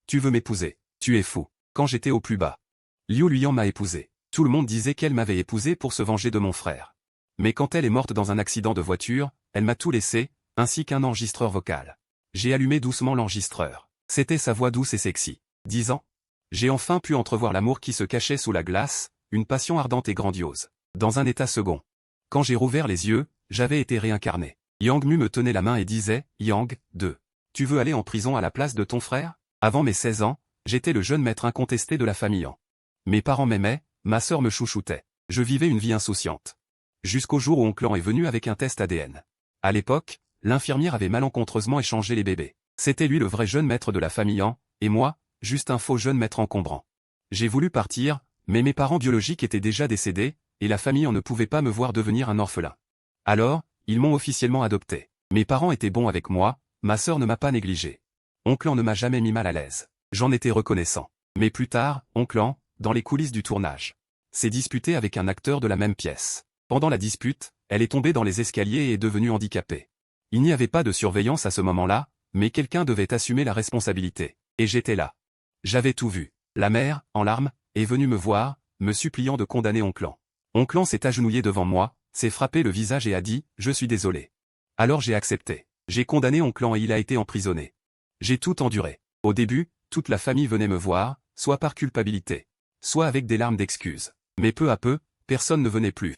Tu veux m'épouser? Tu es fou. Quand j'étais au plus bas, Liu Luyan m'a épousé. Tout le monde disait qu'elle m'avait épousé pour se venger de mon frère. Mais quand elle est morte dans un accident de voiture, elle m'a tout laissé, ainsi qu'un enregistreur vocal. J'ai allumé doucement l'enregistreur. C'était sa voix douce et sexy. 10 ans. J'ai enfin pu entrevoir l'amour qui se cachait sous la glace, une passion ardente et grandiose. Dans un état second. Quand j'ai rouvert les yeux, j'avais été réincarné. Yang Mu me tenait la main et disait, Yang, 2. Tu veux aller en prison à la place de ton frère? Avant mes 16 ans, j'étais le jeune maître incontesté de la famille Han. Mes parents m'aimaient, ma sœur me chouchoutait. Je vivais une vie insouciante. Jusqu'au jour où Oncle Han est venu avec un test ADN. À l'époque, l'infirmière avait malencontreusement échangé les bébés. C'était lui le vrai jeune maître de la famille Han, et moi, juste un faux jeune maître encombrant. J'ai voulu partir, mais mes parents biologiques étaient déjà décédés, et la famille Han ne pouvait pas me voir devenir un orphelin. Alors, ils m'ont officiellement adopté. Mes parents étaient bons avec moi, ma sœur ne m'a pas négligé. Oncle Han ne m'a jamais mis mal à l'aise. J'en étais reconnaissant. Mais plus tard, Oncle Han, dans les coulisses du tournage, s'est disputé avec un acteur de la même pièce. Pendant la dispute, elle est tombée dans les escaliers et est devenue handicapée. Il n'y avait pas de surveillance à ce moment-là, mais quelqu'un devait assumer la responsabilité. Et j'étais là. J'avais tout vu. La mère, en larmes, est venue me voir, me suppliant de condamner Oncle Han. Oncle Han s'est agenouillé devant moi, s'est frappé le visage et a dit « Je suis désolé ». Alors j'ai accepté. J'ai condamné Oncle Han et il a été emprisonné. J'ai tout enduré. Au début, toute la famille venait me voir, soit par culpabilité, soit avec des larmes d'excuses. Mais peu à peu, personne ne venait plus.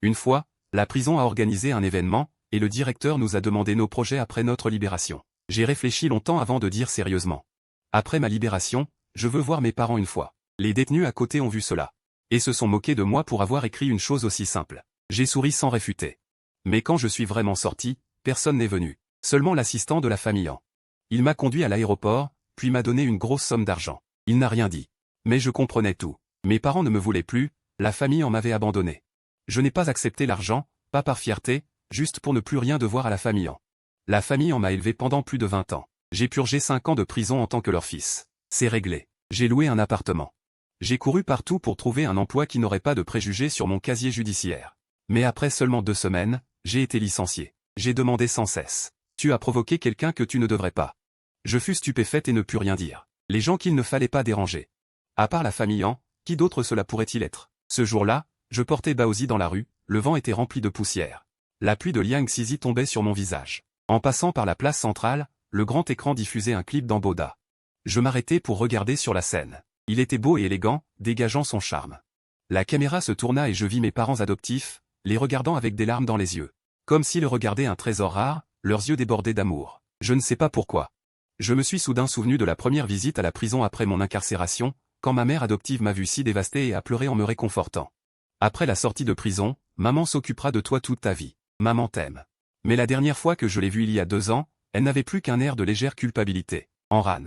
Une fois, la prison a organisé un événement, et le directeur nous a demandé nos projets après notre libération. J'ai réfléchi longtemps avant de dire sérieusement. Après ma libération, je veux voir mes parents une fois. Les détenus à côté ont vu cela. Et se sont moqués de moi pour avoir écrit une chose aussi simple. J'ai souri sans réfuter. Mais quand je suis vraiment sorti, personne n'est venu. Seulement l'assistant de la famille Han. Il m'a conduit à l'aéroport, puis m'a donné une grosse somme d'argent. Il n'a rien dit. Mais je comprenais tout. Mes parents ne me voulaient plus, la famille en m'avait abandonné. Je n'ai pas accepté l'argent, pas par fierté, juste pour ne plus rien devoir à la famille Han. La famille en m'a élevé pendant plus de 20 ans. J'ai purgé 5 ans de prison en tant que leur fils. C'est réglé. J'ai loué un appartement. J'ai couru partout pour trouver un emploi qui n'aurait pas de préjugés sur mon casier judiciaire. Mais après seulement 2 semaines, j'ai été licencié. J'ai demandé sans cesse. Tu as provoqué quelqu'un que tu ne devrais pas. Je fus stupéfaite et ne pus rien dire. Les gens qu'il ne fallait pas déranger. À part la famille Han, qui d'autre cela pourrait-il être? Ce jour-là, je portais Baozi dans la rue, le vent était rempli de poussière. La pluie de Liang Xizi tombait sur mon visage. En passant par la place centrale, le grand écran diffusait un clip d'Amboda. Je m'arrêtai pour regarder sur la scène. Il était beau et élégant, dégageant son charme. La caméra se tourna et je vis mes parents adoptifs, les regardant avec des larmes dans les yeux. Comme s'ils regardaient un trésor rare, leurs yeux débordaient d'amour. Je ne sais pas pourquoi. Je me suis soudain souvenu de la première visite à la prison après mon incarcération, quand ma mère adoptive m'a vu si dévastée et a pleuré en me réconfortant. Après la sortie de prison, maman s'occupera de toi toute ta vie. Maman t'aime. Mais la dernière fois que je l'ai vue il y a 2 ans, elle n'avait plus qu'un air de légère culpabilité. Enran.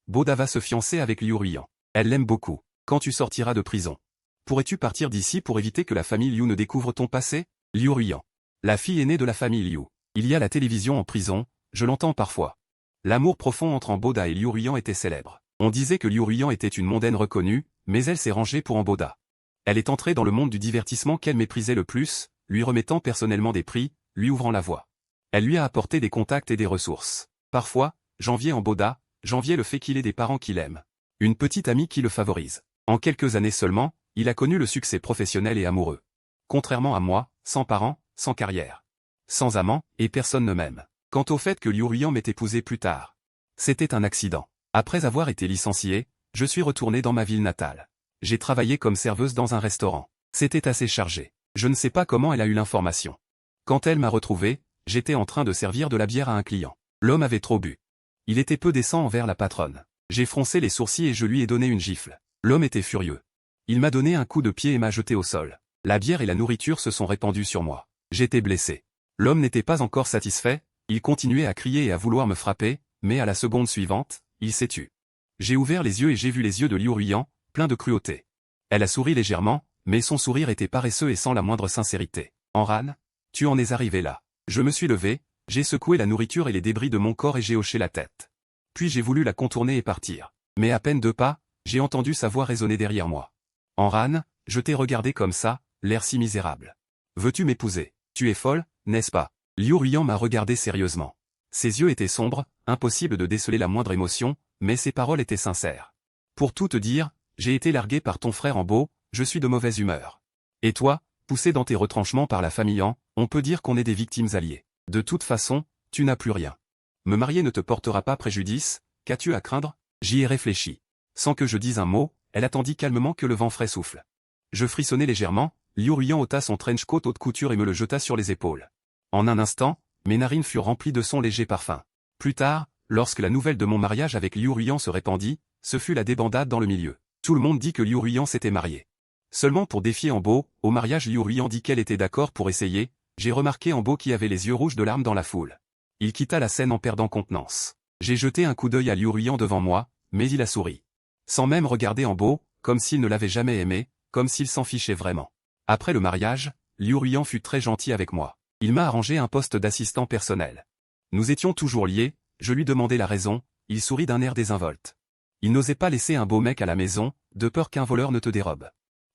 Boda va se fiancer avec Liu Ruyan. Elle l'aime beaucoup. Quand tu sortiras de prison, pourrais-tu partir d'ici pour éviter que la famille Liu ne découvre ton passé? Liu Ruyan. La fille aînée de la famille Liu. Il y a la télévision en prison, je l'entends parfois. L'amour profond entre Boda et Liu Ruyan était célèbre. On disait que Liu Ruyan était une mondaine reconnue, mais elle s'est rangée pour Boda. Elle est entrée dans le monde du divertissement qu'elle méprisait le plus, lui remettant personnellement des prix, lui ouvrant la voie. Elle lui a apporté des contacts et des ressources. Parfois, j'enviais Boda, j'enviais le fait qu'il ait des parents qui l'aiment. Une petite amie qui le favorise. En quelques années seulement, il a connu le succès professionnel et amoureux. Contrairement à moi, sans parents, sans carrière. Sans amant, et personne ne m'aime. Quant au fait que Liu Ruyan m'ait épousé plus tard. C'était un accident. Après avoir été licencié, je suis retourné dans ma ville natale. J'ai travaillé comme serveuse dans un restaurant. C'était assez chargé. Je ne sais pas comment elle a eu l'information. Quand elle m'a retrouvé, j'étais en train de servir de la bière à un client. L'homme avait trop bu. Il était peu décent envers la patronne. J'ai froncé les sourcils et je lui ai donné une gifle. L'homme était furieux. Il m'a donné un coup de pied et m'a jeté au sol. La bière et la nourriture se sont répandues sur moi. J'étais blessé. L'homme n'était pas encore satisfait, il continuait à crier et à vouloir me frapper, mais à la seconde suivante, il s'est tu. J'ai ouvert les yeux et j'ai vu les yeux de Liu Ruyan, pleins de cruauté. Elle a souri légèrement, mais son sourire était paresseux et sans la moindre sincérité. Enran, tu en es arrivé là. Je me suis levé, j'ai secoué la nourriture et les débris de mon corps et j'ai hoché la tête. Puis j'ai voulu la contourner et partir. Mais à peine 2 pas, j'ai entendu sa voix résonner derrière moi. Enran, je t'ai regardé comme ça, l'air si misérable. Veux-tu m'épouser? Tu es folle, n'est-ce pas? Liu Ruyan m'a regardé sérieusement. Ses yeux étaient sombres, impossible de déceler la moindre émotion, mais ses paroles étaient sincères. Pour tout te dire, j'ai été largué par ton frère en beau, je suis de mauvaise humeur. Et toi, poussé dans tes retranchements par la famille on peut dire qu'on est des victimes alliées. De toute façon, tu n'as plus rien. Me marier ne te portera pas préjudice, qu'as-tu à craindre? J'y ai réfléchi. Sans que je dise un mot, elle attendit calmement que le vent frais souffle. Je frissonnai légèrement, Liu Ruyan ôta son trench coat haute couture et me le jeta sur les épaules. En un instant, mes narines furent remplies de son léger parfum. Plus tard, lorsque la nouvelle de mon mariage avec Liu Ruyan se répandit, ce fut la débandade dans le milieu. Tout le monde dit que Liu Ruyan s'était marié. Seulement pour défier Ambo, au mariage Liu Ruyan dit qu'elle était d'accord pour essayer, j'ai remarqué Ambo qui avait les yeux rouges de larmes dans la foule. Il quitta la scène en perdant contenance. J'ai jeté un coup d'œil à Liu Ruyan devant moi, mais il a souri. Sans même regarder Ambo, comme s'il ne l'avait jamais aimé, comme s'il s'en fichait vraiment. Après le mariage, Liu Ruyan fut très gentil avec moi. Il m'a arrangé un poste d'assistant personnel. Nous étions toujours liés, je lui demandai la raison, il sourit d'un air désinvolte. Il n'osait pas laisser un beau mec à la maison, de peur qu'un voleur ne te dérobe.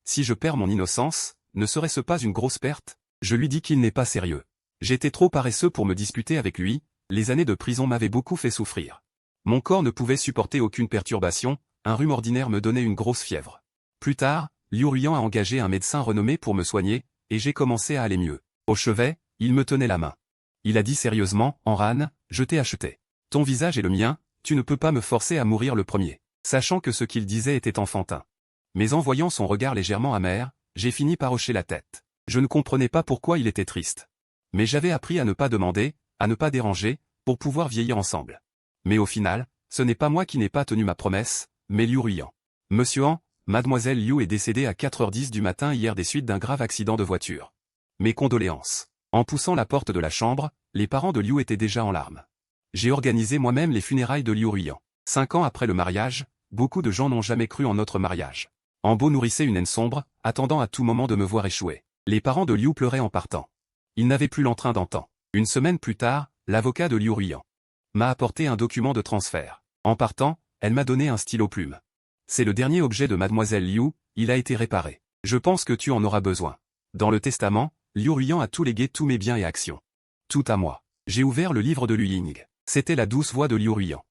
Si je perds mon innocence, ne serait-ce pas une grosse perte? Je lui dis qu'il n'est pas sérieux. J'étais trop paresseux pour me disputer avec lui, les années de prison m'avaient beaucoup fait souffrir. Mon corps ne pouvait supporter aucune perturbation, un rhume ordinaire me donnait une grosse fièvre. Plus tard, Liu Ruyan a engagé un médecin renommé pour me soigner, et j'ai commencé à aller mieux. Au chevet, il me tenait la main. Il a dit sérieusement, Enran, je t'ai acheté. Ton visage est le mien, tu ne peux pas me forcer à mourir le premier. Sachant que ce qu'il disait était enfantin. Mais en voyant son regard légèrement amer, j'ai fini par hocher la tête. Je ne comprenais pas pourquoi il était triste. Mais j'avais appris à ne pas demander, à ne pas déranger, pour pouvoir vieillir ensemble. Mais au final, ce n'est pas moi qui n'ai pas tenu ma promesse, mais Liu Ruyan. Monsieur Han, mademoiselle Liu est décédée à 4h10 du matin hier des suites d'un grave accident de voiture. Mes condoléances. En poussant la porte de la chambre, les parents de Liu étaient déjà en larmes. J'ai organisé moi-même les funérailles de Liu Ruyan. 5 ans après le mariage, beaucoup de gens n'ont jamais cru en notre mariage. Ambo nourrissait une haine sombre, attendant à tout moment de me voir échouer. Les parents de Liu pleuraient en partant. Ils n'avaient plus l'entrain d'antan. Une semaine plus tard, l'avocat de Liu Ruyan m'a apporté un document de transfert. En partant, elle m'a donné un stylo plume. C'est le dernier objet de mademoiselle Liu, il a été réparé. Je pense que tu en auras besoin. Dans le testament, Liu Ruyan a tout légué tous mes biens et actions. Tout à moi. J'ai ouvert le livre de Liu Ying. C'était la douce voix de Liu Ruyan.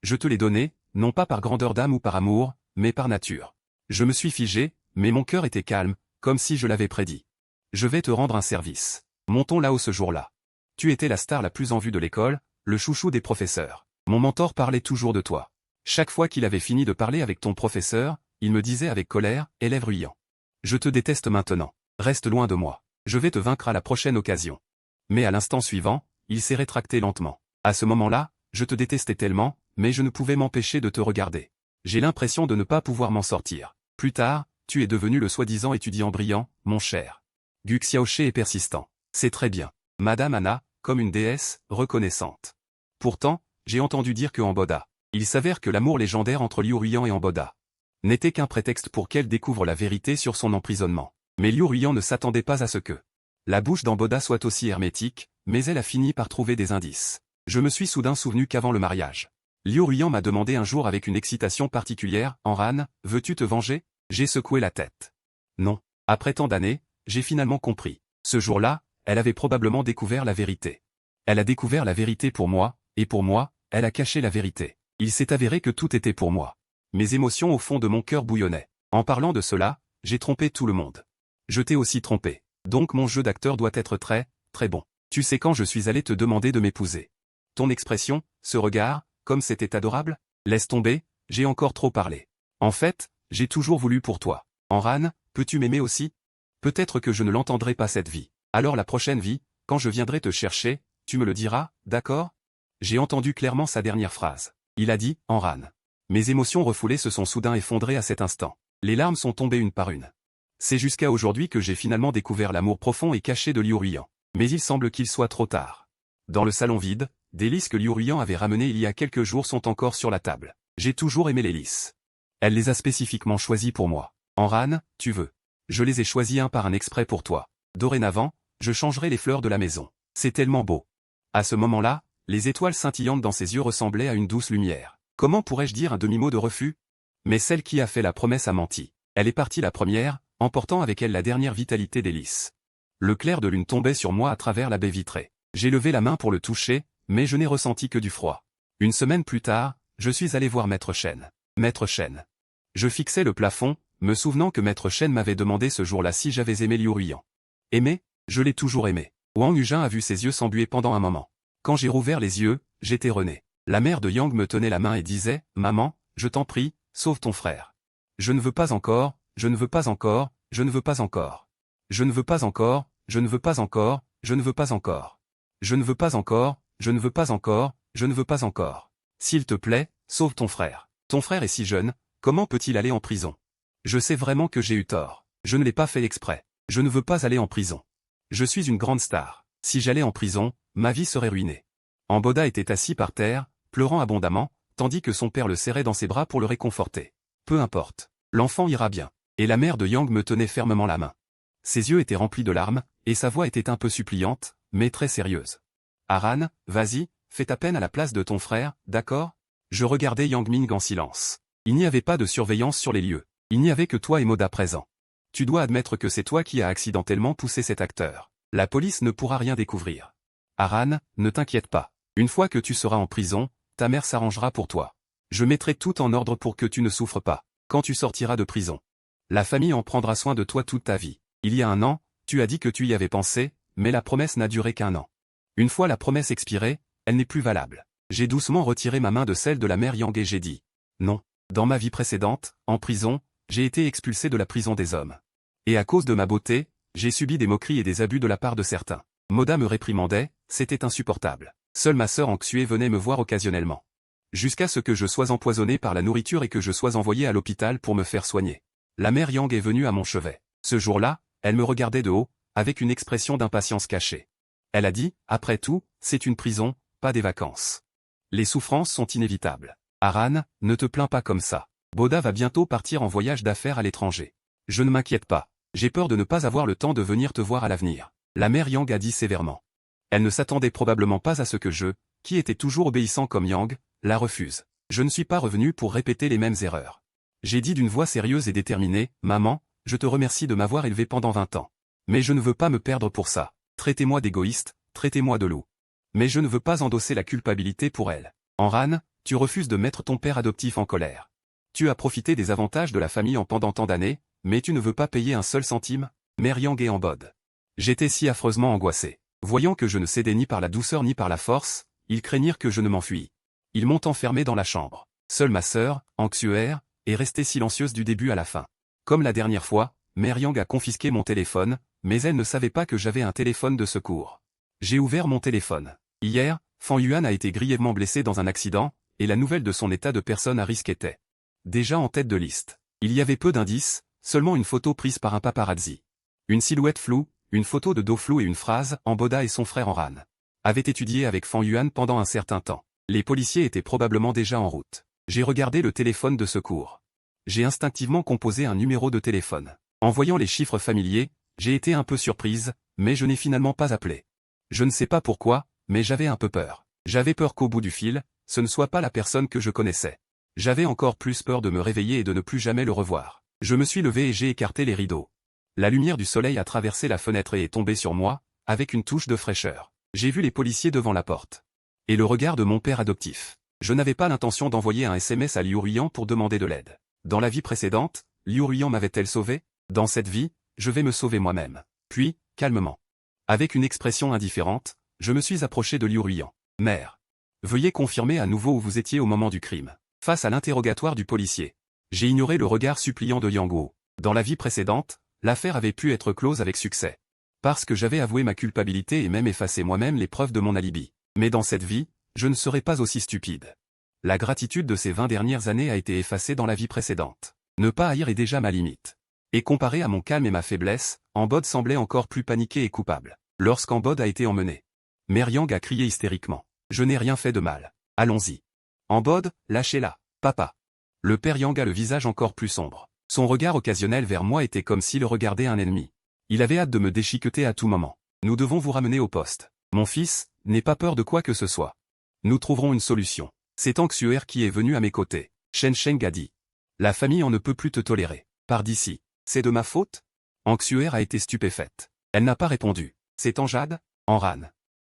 Je te l'ai donné, non pas par grandeur d'âme ou par amour, mais par nature. Je me suis figé, mais mon cœur était calme, comme si je l'avais prédit. Je vais te rendre un service. Montons là-haut ce jour-là. Tu étais la star la plus en vue de l'école, le chouchou des professeurs. Mon mentor parlait toujours de toi. Chaque fois qu'il avait fini de parler avec ton professeur, il me disait avec colère, élève Ruyan. Je te déteste maintenant. Reste loin de moi. Je vais te vaincre à la prochaine occasion. Mais à l'instant suivant, il s'est rétracté lentement. À ce moment-là, je te détestais tellement, mais je ne pouvais m'empêcher de te regarder. J'ai l'impression de ne pas pouvoir m'en sortir. Plus tard, tu es devenu le soi-disant étudiant brillant, mon cher. Gu Xiaoche est persistant. C'est très bien. Madame Anna, comme une déesse, reconnaissante. Pourtant, j'ai entendu dire que Amboda. Il s'avère que l'amour légendaire entre Liu Ruyan et Amboda n'était qu'un prétexte pour qu'elle découvre la vérité sur son emprisonnement. Mais Liu Ruyan ne s'attendait pas à ce que la bouche d'Amboda soit aussi hermétique, mais elle a fini par trouver des indices. Je me suis soudain souvenu qu'avant le mariage, Liu Ruyan m'a demandé un jour avec une excitation particulière, Enran, veux-tu te venger? J'ai secoué la tête. Non. Après tant d'années, j'ai finalement compris. Ce jour-là, elle avait probablement découvert la vérité. Elle a découvert la vérité pour moi, et pour moi, elle a caché la vérité. Il s'est avéré que tout était pour moi. Mes émotions au fond de mon cœur bouillonnaient. En parlant de cela, j'ai trompé tout le monde. Je t'ai aussi trompé. Donc mon jeu d'acteur doit être très, très bon. Tu sais quand je suis allé te demander de m'épouser. Ton expression, ce regard, comme c'était adorable? Laisse tomber, j'ai encore trop parlé. En fait, j'ai toujours voulu pour toi. Enran, peux-tu m'aimer aussi? Peut-être que je ne l'entendrai pas cette vie. Alors la prochaine vie, quand je viendrai te chercher, tu me le diras, d'accord? J'ai entendu clairement sa dernière phrase. Il a dit, Enran. Mes émotions refoulées se sont soudain effondrées à cet instant. Les larmes sont tombées une par une. C'est jusqu'à aujourd'hui que j'ai finalement découvert l'amour profond et caché de Liu Ruyan. Mais il semble qu'il soit trop tard. Dans le salon vide, des lys que Liu Ruyan avait ramenés il y a quelques jours sont encore sur la table. J'ai toujours aimé les lys. Elle les a spécifiquement choisis pour moi. Enran, tu veux. Je les ai choisis un par un exprès pour toi. Dorénavant, je changerai les fleurs de la maison. C'est tellement beau. À ce moment-là, les étoiles scintillantes dans ses yeux ressemblaient à une douce lumière. Comment pourrais-je dire un demi-mot de refus? Mais celle qui a fait la promesse a menti. Elle est partie la première, emportant avec elle la dernière vitalité des lys. Le clair de lune tombait sur moi à travers la baie vitrée. J'ai levé la main pour le toucher, mais je n'ai ressenti que du froid. Une semaine plus tard, je suis allé voir Maître Chen. Maître Chen. Je fixais le plafond, me souvenant que Maître Chen m'avait demandé ce jour-là si j'avais aimé Liu Ruiyan. Aimé? Je l'ai toujours aimé. Wang Yujin a vu ses yeux s'embuer pendant un moment. Quand j'ai rouvert les yeux, j'étais rené. La mère de Yang me tenait la main et disait, « Maman, je t'en prie, sauve ton frère. » Je ne veux pas encore, je ne veux pas encore, je ne veux pas encore. Je ne veux pas encore, je ne veux pas encore, je ne veux pas encore. Je ne veux pas encore, je ne veux pas encore, je ne veux pas encore. S'il te plaît, sauve ton frère. Ton frère est si jeune, comment peut-il aller en prison? Je sais vraiment que j'ai eu tort. Je ne l'ai pas fait exprès. Je ne veux pas aller en prison. Je suis une grande star. Si j'allais en prison, ma vie serait ruinée. Amboda était assis par terre, pleurant abondamment, tandis que son père le serrait dans ses bras pour le réconforter. Peu importe. L'enfant ira bien. Et la mère de Yang me tenait fermement la main. Ses yeux étaient remplis de larmes, et sa voix était un peu suppliante, mais très sérieuse. Aran, vas-y, fais ta peine à la place de ton frère, d'accord? Je regardais Yang Ming en silence. Il n'y avait pas de surveillance sur les lieux. Il n'y avait que toi et Moda présents. Tu dois admettre que c'est toi qui as accidentellement poussé cet acteur. La police ne pourra rien découvrir. Aran, ne t'inquiète pas. Une fois que tu seras en prison, ta mère s'arrangera pour toi. Je mettrai tout en ordre pour que tu ne souffres pas, quand tu sortiras de prison. La famille en prendra soin de toi toute ta vie. Il y a un an, tu as dit que tu y avais pensé, mais la promesse n'a duré qu'un an. Une fois la promesse expirée, elle n'est plus valable. J'ai doucement retiré ma main de celle de la mère Yang et j'ai dit. Non. Dans ma vie précédente, en prison, j'ai été expulsé de la prison des hommes. Et à cause de ma beauté, j'ai subi des moqueries et des abus de la part de certains. Moda me réprimandait, c'était insupportable. Seule ma sœur Anxue venait me voir occasionnellement. Jusqu'à ce que je sois empoisonné par la nourriture et que je sois envoyé à l'hôpital pour me faire soigner. La mère Yang est venue à mon chevet. Ce jour-là, elle me regardait de haut, avec une expression d'impatience cachée. Elle a dit, après tout, c'est une prison, pas des vacances. Les souffrances sont inévitables. Aran, ne te plains pas comme ça. Boda va bientôt partir en voyage d'affaires à l'étranger. Je ne m'inquiète pas. J'ai peur de ne pas avoir le temps de venir te voir à l'avenir. La mère Yang a dit sévèrement. Elle ne s'attendait probablement pas à ce que je, qui était toujours obéissant comme Yang, la refuse. Je ne suis pas revenu pour répéter les mêmes erreurs. J'ai dit d'une voix sérieuse et déterminée, « Maman, je te remercie de m'avoir élevé pendant 20 ans. Mais je ne veux pas me perdre pour ça. Traitez-moi d'égoïste, traitez-moi de loup. Mais je ne veux pas endosser la culpabilité pour elle. Enran, tu refuses de mettre ton père adoptif en colère. Tu as profité des avantages de la famille en pendant tant d'années, mais tu ne veux pas payer un seul centime? Mère Yang est en bode. J'étais si affreusement angoissé. Voyant que je ne cédais ni par la douceur ni par la force, ils craignirent que je ne m'enfuis. Ils m'ont enfermé dans la chambre. Seule ma sœur, Anxuer, est restée silencieuse du début à la fin. Comme la dernière fois, Mère Yang a confisqué mon téléphone, mais elle ne savait pas que j'avais un téléphone de secours. J'ai ouvert mon téléphone. Hier, Fan Yuan a été grièvement blessé dans un accident, et la nouvelle de son état de personne à risque était déjà en tête de liste. Il y avait peu d'indices, seulement une photo prise par un paparazzi. Une silhouette floue, une photo de dos flou et une phrase, Amboda et son frère Enran avaient étudié avec Fan Yuan pendant un certain temps. Les policiers étaient probablement déjà en route. J'ai regardé le téléphone de secours. J'ai instinctivement composé un numéro de téléphone. En voyant les chiffres familiers, j'ai été un peu surprise, mais je n'ai finalement pas appelé. Je ne sais pas pourquoi, mais j'avais un peu peur. J'avais peur qu'au bout du fil, ce ne soit pas la personne que je connaissais. J'avais encore plus peur de me réveiller et de ne plus jamais le revoir. Je me suis levé et j'ai écarté les rideaux. La lumière du soleil a traversé la fenêtre et est tombée sur moi, avec une touche de fraîcheur. J'ai vu les policiers devant la porte. Et le regard de mon père adoptif. Je n'avais pas l'intention d'envoyer un SMS à Liu Ruiyan pour demander de l'aide. Dans la vie précédente, Liu Ruiyan m'avait-elle sauvé? Dans cette vie, je vais me sauver moi-même. Puis, calmement. Avec une expression indifférente, je me suis approché de Liu Ruiyan. Mère. Veuillez confirmer à nouveau où vous étiez au moment du crime. Face à l'interrogatoire du policier. J'ai ignoré le regard suppliant de Yang Guo. Dans la vie précédente, l'affaire avait pu être close avec succès. Parce que j'avais avoué ma culpabilité et même effacé moi-même les preuves de mon alibi. Mais dans cette vie, je ne serai pas aussi stupide. La gratitude de ces 20 dernières années a été effacée dans la vie précédente. Ne pas haïr est déjà ma limite. Et comparé à mon calme et ma faiblesse, Ambod semblait encore plus paniqué et coupable. Lorsqu'Ambod a été emmené. Mère Yang a crié hystériquement. Je n'ai rien fait de mal. Allons-y. Ambod, lâchez-la, papa. Le père Yang a le visage encore plus sombre. Son regard occasionnel vers moi était comme s'il regardait un ennemi. Il avait hâte de me déchiqueter à tout moment. Nous devons vous ramener au poste. Mon fils, n'aie pas peur de quoi que ce soit. Nous trouverons une solution. C'est Anxuer qui est venu à mes côtés. Shen Sheng a dit. La famille en ne peut plus te tolérer. Pars d'ici. C'est de ma faute? Anxuer a été stupéfaite. Elle n'a pas répondu. C'est Anjad? Enran.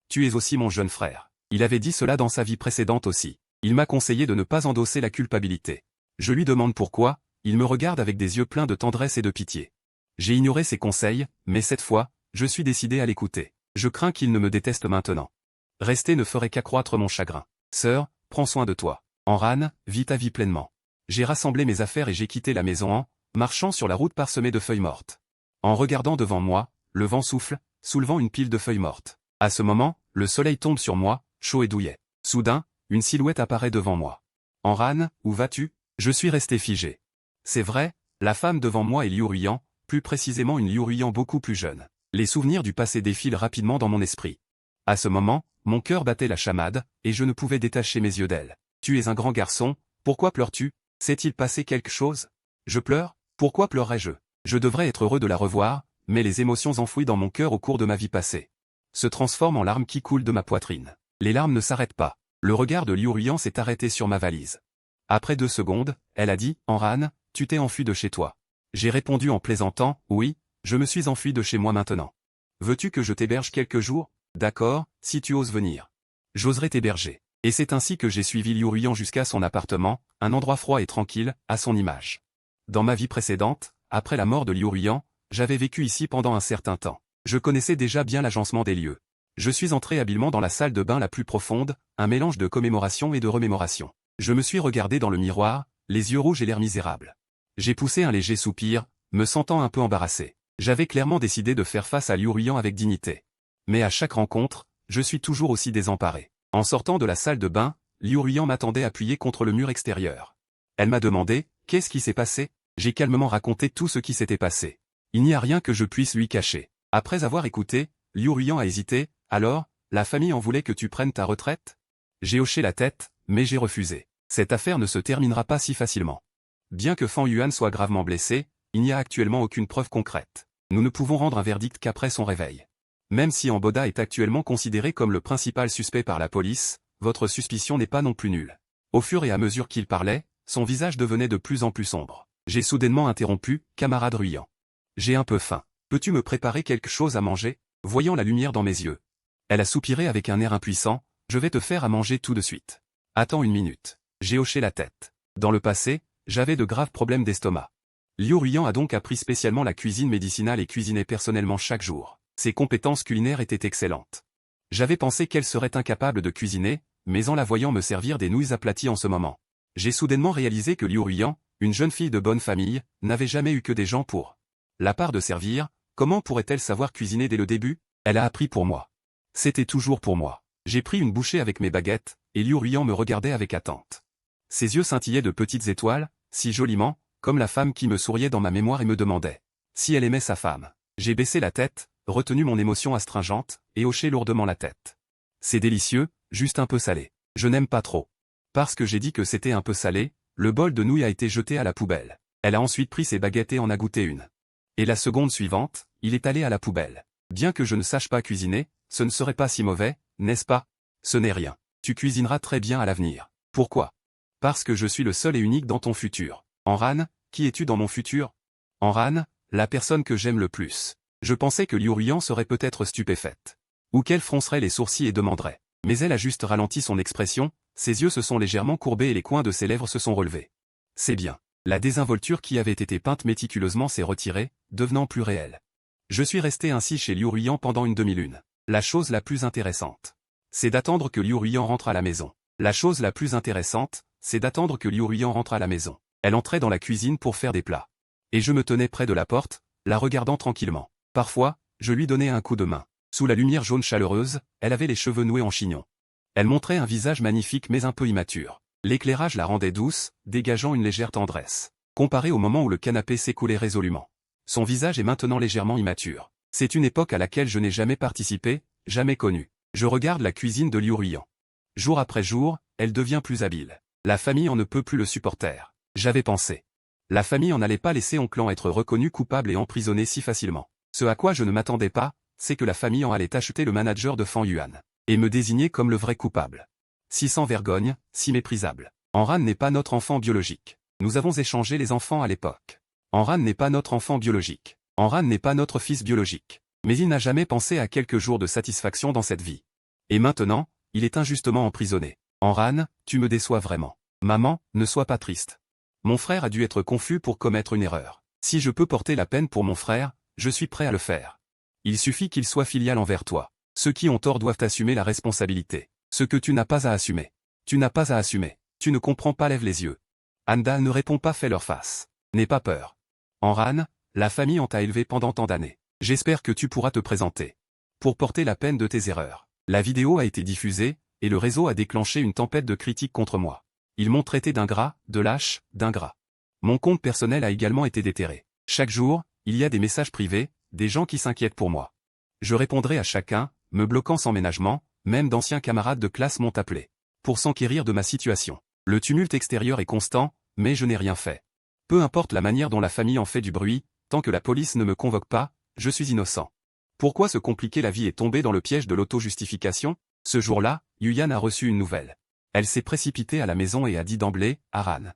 Tu es aussi mon jeune frère. Il avait dit cela dans sa vie précédente aussi. Il m'a conseillé de ne pas endosser la culpabilité. Je lui demande pourquoi, il me regarde avec des yeux pleins de tendresse et de pitié. J'ai ignoré ses conseils, mais cette fois, je suis décidé à l'écouter. Je crains qu'il ne me déteste maintenant. Rester ne ferait qu'accroître mon chagrin. Sœur, prends soin de toi. Amran, vis ta vie pleinement. J'ai rassemblé mes affaires et j'ai quitté la maison en marchant sur la route parsemée de feuilles mortes. En regardant devant moi, le vent souffle, soulevant une pile de feuilles mortes. À ce moment, le soleil tombe sur moi, chaud et douillet. Soudain, une silhouette apparaît devant moi. Amran, où vas-tu? Je suis resté figé. C'est vrai, la femme devant moi est Liu Ruiyan, plus précisément une Liu Ruiyan beaucoup plus jeune. Les souvenirs du passé défilent rapidement dans mon esprit. À ce moment, mon cœur battait la chamade, et je ne pouvais détacher mes yeux d'elle. Tu es un grand garçon, pourquoi pleures-tu? S'est-il passé quelque chose? Je pleure? Pourquoi pleurerais-je? Je devrais être heureux de la revoir, mais les émotions enfouies dans mon cœur au cours de ma vie passée se transforment en larmes qui coulent de ma poitrine. Les larmes ne s'arrêtent pas. Le regard de Liu Ruiyan s'est arrêté sur ma valise. Après 2 secondes, elle a dit, Amran, tu t'es enfui de chez toi. J'ai répondu en plaisantant, oui, je me suis enfui de chez moi maintenant. Veux-tu que je t'héberge quelques jours? D'accord, si tu oses venir. J'oserai t'héberger. Et c'est ainsi que j'ai suivi Liu Ruiyan jusqu'à son appartement, un endroit froid et tranquille, à son image. Dans ma vie précédente, après la mort de Liu Ruiyan, j'avais vécu ici pendant un certain temps. Je connaissais déjà bien l'agencement des lieux. Je suis entré habilement dans la salle de bain la plus profonde, un mélange de commémoration et de remémoration. Je me suis regardé dans le miroir, les yeux rouges et l'air misérable. J'ai poussé un léger soupir, me sentant un peu embarrassé. J'avais clairement décidé de faire face à Liu Ruiyan avec dignité. Mais à chaque rencontre, je suis toujours aussi désemparé. En sortant de la salle de bain, Liu Ruiyan m'attendait appuyé contre le mur extérieur. Elle m'a demandé, qu'est-ce qui s'est passé? J'ai calmement raconté tout ce qui s'était passé. Il n'y a rien que je puisse lui cacher. Après avoir écouté, Liu Ruiyan a hésité, alors, la famille en voulait que tu prennes ta retraite? J'ai hoché la tête, mais j'ai refusé. Cette affaire ne se terminera pas si facilement. Bien que Fan Yuan soit gravement blessé, il n'y a actuellement aucune preuve concrète. Nous ne pouvons rendre un verdict qu'après son réveil. Même si Amboda est actuellement considéré comme le principal suspect par la police, votre suspicion n'est pas non plus nulle. Au fur et à mesure qu'il parlait, son visage devenait de plus en plus sombre. J'ai soudainement interrompu, camarade Ruiyan. J'ai un peu faim. Peux-tu me préparer quelque chose à manger? Voyant la lumière dans mes yeux. Elle a soupiré avec un air impuissant, je vais te faire à manger tout de suite. Attends une minute. J'ai hoché la tête. Dans le passé, j'avais de graves problèmes d'estomac. Liu Ruiyan a donc appris spécialement la cuisine médicinale et cuisinait personnellement chaque jour. Ses compétences culinaires étaient excellentes. J'avais pensé qu'elle serait incapable de cuisiner, mais en la voyant me servir des nouilles aplaties en ce moment, j'ai soudainement réalisé que Liu Ruiyan, une jeune fille de bonne famille, n'avait jamais eu que des gens pour la part de servir. Comment pourrait-elle savoir cuisiner dès le début? Elle a appris pour moi. C'était toujours pour moi. J'ai pris une bouchée avec mes baguettes, et Liu Ruiyan me regardait avec attente. Ses yeux scintillaient de petites étoiles, si joliment, comme la femme qui me souriait dans ma mémoire et me demandait si elle aimait sa femme. J'ai baissé la tête, retenu mon émotion astringente, et hoché lourdement la tête. C'est délicieux, juste un peu salé. Je n'aime pas trop. Parce que j'ai dit que c'était un peu salé, le bol de nouilles a été jeté à la poubelle. Elle a ensuite pris ses baguettes et en a goûté une. Et la seconde suivante, il est allé à la poubelle. Bien que je ne sache pas cuisiner, ce ne serait pas si mauvais, n'est-ce pas? Ce n'est rien. Tu cuisineras très bien à l'avenir. Pourquoi? Parce que je suis le seul et unique dans ton futur. Amran, qui es-tu dans mon futur? Amran, la personne que j'aime le plus. Je pensais que Liu Ruiyan serait peut-être stupéfaite. Ou qu'elle froncerait les sourcils et demanderait. Mais elle a juste ralenti son expression, ses yeux se sont légèrement courbés et les coins de ses lèvres se sont relevés. C'est bien. La désinvolture qui avait été peinte méticuleusement s'est retirée, devenant plus réelle. Je suis resté ainsi chez Liu Ruiyan pendant une demi-lune. La chose la plus intéressante, c'est d'attendre que Liu Ruiyan rentre à la maison. La chose la plus intéressante, c'est d'attendre que Liu Ruiyan rentre à la maison. Elle entrait dans la cuisine pour faire des plats. Et je me tenais près de la porte, la regardant tranquillement. Parfois, je lui donnais un coup de main. Sous la lumière jaune chaleureuse, elle avait les cheveux noués en chignon. Elle montrait un visage magnifique mais un peu immature. L'éclairage la rendait douce, dégageant une légère tendresse. Comparé au moment où le canapé s'écoulait résolument. Son visage est maintenant légèrement immature. C'est une époque à laquelle je n'ai jamais participé, jamais connue. Je regarde la cuisine de Liu Ruiyan. Jour après jour, elle devient plus habile. La famille en ne peut plus le supporter. J'avais pensé. La famille en n'allait pas laisser son clan être reconnu coupable et emprisonné si facilement. Ce à quoi je ne m'attendais pas, c'est que la famille en allait acheter le manager de Fan Yuan. Et me désigner comme le vrai coupable. Si sans vergogne, si méprisable. Amran n'est pas notre enfant biologique. Nous avons échangé les enfants à l'époque. Amran n'est pas notre enfant biologique. Amran n'est pas notre fils biologique. Mais il n'a jamais pensé à quelques jours de satisfaction dans cette vie. Et maintenant, il est injustement emprisonné. Enran, tu me déçois vraiment. Maman, ne sois pas triste. Mon frère a dû être confus pour commettre une erreur. Si je peux porter la peine pour mon frère, je suis prêt à le faire. Il suffit qu'il soit filial envers toi. Ceux qui ont tort doivent assumer la responsabilité. Ce que tu n'as pas à assumer. Tu n'as pas à assumer. Tu ne comprends pas, lève les yeux. Andal ne répond pas, fais leur face. N'aie pas peur. Enran, la famille en t'a élevé pendant tant d'années. J'espère que tu pourras te présenter. Pour porter la peine de tes erreurs. La vidéo a été diffusée, et le réseau a déclenché une tempête de critiques contre moi. Ils m'ont traité d'ingrat, de lâche, d'ingrat. Mon compte personnel a également été déterré. Chaque jour, il y a des messages privés, des gens qui s'inquiètent pour moi. Je répondrai à chacun, me bloquant sans ménagement, même d'anciens camarades de classe m'ont appelé. Pour s'enquérir de ma situation. Le tumulte extérieur est constant, mais je n'ai rien fait. Peu importe la manière dont la famille en fait du bruit, tant que la police ne me convoque pas, je suis innocent. Pourquoi se compliquer la vie et tomber dans le piège de l'auto-justification? Ce jour-là, Yuyan a reçu une nouvelle. Elle s'est précipitée à la maison et a dit d'emblée, Aran.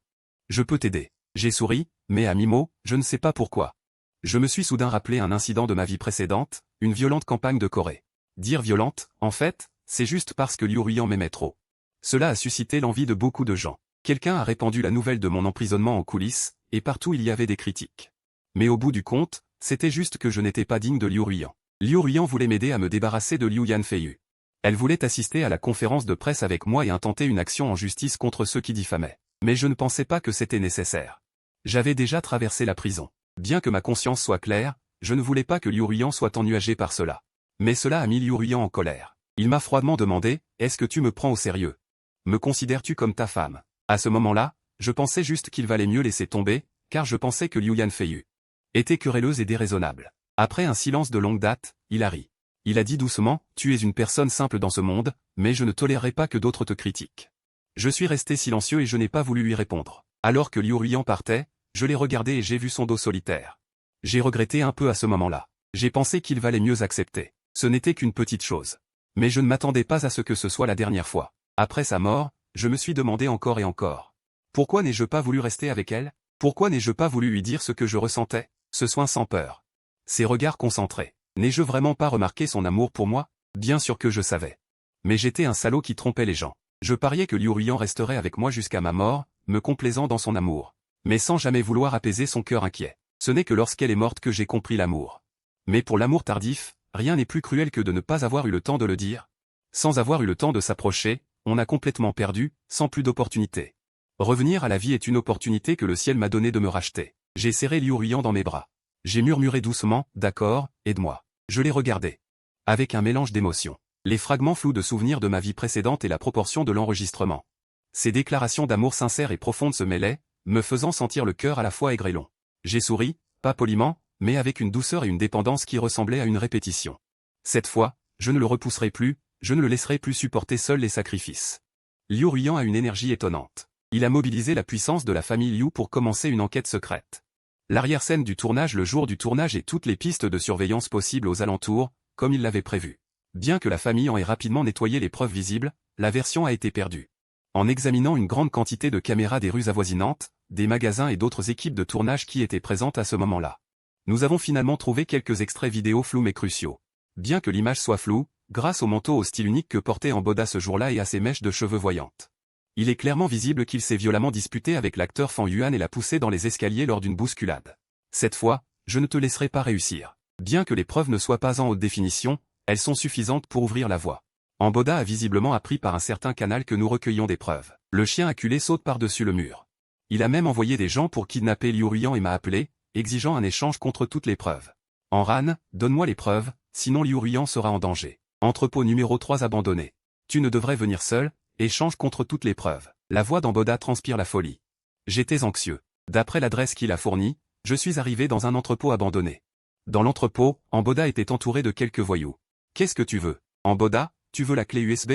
Je peux t'aider. J'ai souri, mais à mi-mot, je ne sais pas pourquoi. Je me suis soudain rappelé un incident de ma vie précédente, une violente campagne de Corée. Dire violente, en fait, c'est juste parce que Liu Ruyan m'aimait trop. Cela a suscité l'envie de beaucoup de gens. Quelqu'un a répandu la nouvelle de mon emprisonnement en coulisses, et partout il y avait des critiques. Mais au bout du compte, c'était juste que je n'étais pas digne de Liu Ruyan. Liu Ruyan voulait m'aider à me débarrasser de Liu Yanfeiyu. Elle voulait assister à la conférence de presse avec moi et intenter une action en justice contre ceux qui diffamaient. Mais je ne pensais pas que c'était nécessaire. J'avais déjà traversé la prison. Bien que ma conscience soit claire, je ne voulais pas que Liu Ruyan soit ennuagé par cela. Mais cela a mis Liu Ruyan en colère. Il m'a froidement demandé, est-ce que tu me prends au sérieux? Me considères-tu comme ta femme? À ce moment-là, je pensais juste qu'il valait mieux laisser tomber, car je pensais que Liu Yanfeiyu était querelleuse et déraisonnable. Après un silence de longue date, il a ri. Il a dit doucement, tu es une personne simple dans ce monde, mais je ne tolérerai pas que d'autres te critiquent. Je suis resté silencieux et je n'ai pas voulu lui répondre. Alors que Liu Ruyan partait, je l'ai regardé et j'ai vu son dos solitaire. J'ai regretté un peu à ce moment-là. J'ai pensé qu'il valait mieux accepter. Ce n'était qu'une petite chose. Mais je ne m'attendais pas à ce que ce soit la dernière fois. Après sa mort, je me suis demandé encore et encore. Pourquoi n'ai-je pas voulu rester avec elle? Pourquoi n'ai-je pas voulu lui dire ce que je ressentais? Ce soin sans peur. Ses regards concentrés. N'ai-je vraiment pas remarqué son amour pour moi? Bien sûr que je savais. Mais j'étais un salaud qui trompait les gens. Je pariais que Liu Ruyan resterait avec moi jusqu'à ma mort, me complaisant dans son amour. Mais sans jamais vouloir apaiser son cœur inquiet. Ce n'est que lorsqu'elle est morte que j'ai compris l'amour. Mais pour l'amour tardif, rien n'est plus cruel que de ne pas avoir eu le temps de le dire. Sans avoir eu le temps de s'approcher, on a complètement perdu, sans plus d'opportunité. Revenir à la vie est une opportunité que le ciel m'a donnée de me racheter. J'ai serré Liu Ruyan dans mes bras. J'ai murmuré doucement, d'accord, aide-moi. Je l'ai regardé. Avec un mélange d'émotions. Les fragments flous de souvenirs de ma vie précédente et la proportion de l'enregistrement. Ces déclarations d'amour sincères et profondes se mêlaient, me faisant sentir le cœur à la fois aigre et long. J'ai souri, pas poliment, mais avec une douceur et une dépendance qui ressemblaient à une répétition. Cette fois, je ne le repousserai plus, je ne le laisserai plus supporter seul les sacrifices. Liu Ruyan a une énergie étonnante. Il a mobilisé la puissance de la famille Liu pour commencer une enquête secrète. L'arrière-scène du tournage, le jour du tournage et toutes les pistes de surveillance possibles aux alentours, comme il l'avait prévu. Bien que la famille en ait rapidement nettoyé les preuves visibles, la version a été perdue. En examinant une grande quantité de caméras des rues avoisinantes, des magasins et d'autres équipes de tournage qui étaient présentes à ce moment-là, nous avons finalement trouvé quelques extraits vidéo flous mais cruciaux. Bien que l'image soit floue, grâce au manteau au style unique que portait Amboda ce jour-là et à ses mèches de cheveux voyantes. Il est clairement visible qu'il s'est violemment disputé avec l'acteur Fan Yuan et l'a poussé dans les escaliers lors d'une bousculade. Cette fois, je ne te laisserai pas réussir. Bien que les preuves ne soient pas en haute définition, elles sont suffisantes pour ouvrir la voie. Amboda a visiblement appris par un certain canal que nous recueillions des preuves. Le chien acculé saute par-dessus le mur. Il a même envoyé des gens pour kidnapper Liu Ruyan et m'a appelé, exigeant un échange contre toutes les preuves. Enran, donne-moi les preuves, sinon Liu Ruyan sera en danger. Entrepôt numéro 3 abandonné. Tu ne devrais venir seul, échange contre toutes les preuves. La voix d'Amboda transpire la folie. J'étais anxieux. D'après l'adresse qu'il a fournie, je suis arrivé dans un entrepôt abandonné. Dans l'entrepôt, Amboda était entouré de quelques voyous. Qu'est-ce que tu veux? Amboda, tu veux la clé USB?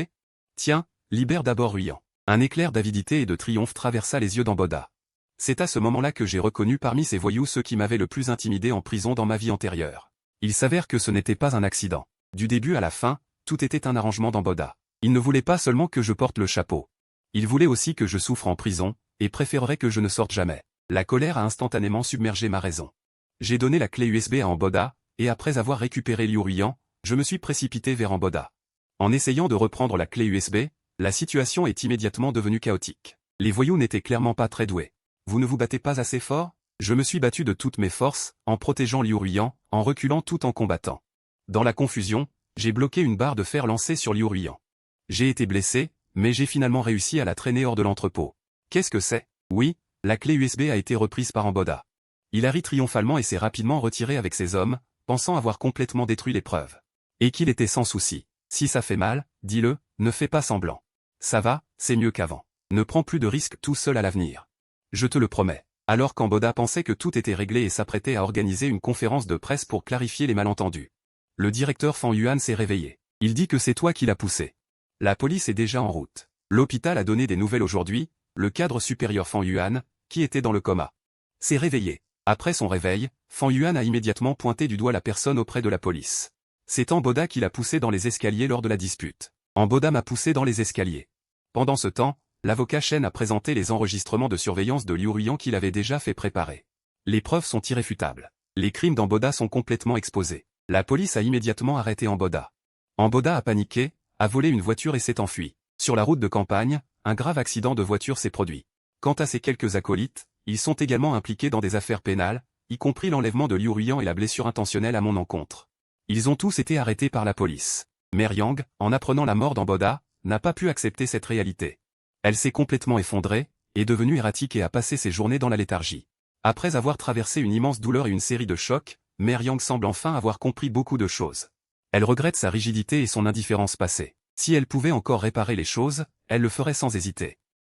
Tiens, libère d'abord Ruyan. Un éclair d'avidité et de triomphe traversa les yeux d'Amboda. C'est à ce moment-là que j'ai reconnu parmi ces voyous ceux qui m'avaient le plus intimidé en prison dans ma vie antérieure. Il s'avère que ce n'était pas un accident. Du début à la fin, tout était un arrangement d'Amboda. Il ne voulait pas seulement que je porte le chapeau. Il voulait aussi que je souffre en prison, et préférerait que je ne sorte jamais. La colère a instantanément submergé ma raison. J'ai donné la clé USB à Amboda, et après avoir récupéré Liu Ruyan, je me suis précipité vers Amboda. En essayant de reprendre la clé USB, La situation est immédiatement devenue chaotique. Les voyous n'étaient clairement pas très doués. Vous ne vous battez pas assez fort? Je me suis battu de toutes mes forces, en protégeant Liu Ruiyan, en reculant tout en combattant. Dans la confusion, j'ai bloqué une barre de fer lancée sur Liu Ruiyan. J'ai été blessé, mais j'ai finalement réussi à la traîner hors de l'entrepôt. Qu'est-ce que c'est? Oui, la clé USB a été reprise par Amboda. Il a ri triomphalement et s'est rapidement retiré avec ses hommes, pensant avoir complètement détruit les preuves. Et qu'il était sans souci. Si ça fait mal, dis-le, ne fais pas semblant. Ça va, c'est mieux qu'avant. Ne prends plus de risques tout seul à l'avenir. Je te le promets. Alors qu'Amboda pensait que tout était réglé et s'apprêtait à organiser une conférence de presse pour clarifier les malentendus. Le directeur Fan Yuan s'est réveillé. Il dit que c'est toi qui l'as poussé. La police est déjà en route. L'hôpital a donné des nouvelles aujourd'hui, le cadre supérieur Fan Yuan, qui était dans le coma, s'est réveillé. Après son réveil, Fan Yuan a immédiatement pointé du doigt la personne auprès de la police. C'est Amboda qui l'a poussé dans les escaliers lors de la dispute. Amboda m'a poussé dans les escaliers. Pendant ce temps, l'avocat Chen a présenté les enregistrements de surveillance de Liu Ruiyan qu'il avait déjà fait préparer. Les preuves sont irréfutables. Les crimes d'Amboda sont complètement exposés. La police a immédiatement arrêté Amboda. Amboda a paniqué, a volé une voiture et s'est enfui. Sur la route de campagne, un grave accident de voiture s'est produit. Quant à ses quelques acolytes, ils sont également impliqués dans des affaires pénales, y compris l'enlèvement de Liu Ruiyan et la blessure intentionnelle à mon encontre. Ils ont tous été arrêtés par la police. Mère Yang, en apprenant la mort d'Amboda, n'a pas pu accepter cette réalité. Elle s'est complètement effondrée, est devenue erratique et a passé ses journées dans la léthargie. Après avoir traversé une immense douleur et une série de chocs, Mère Yang semble enfin avoir compris beaucoup de choses. Elle regrette sa rigidité et son indifférence passée. Si elle pouvait encore réparer les choses, elle le ferait sans hésiter.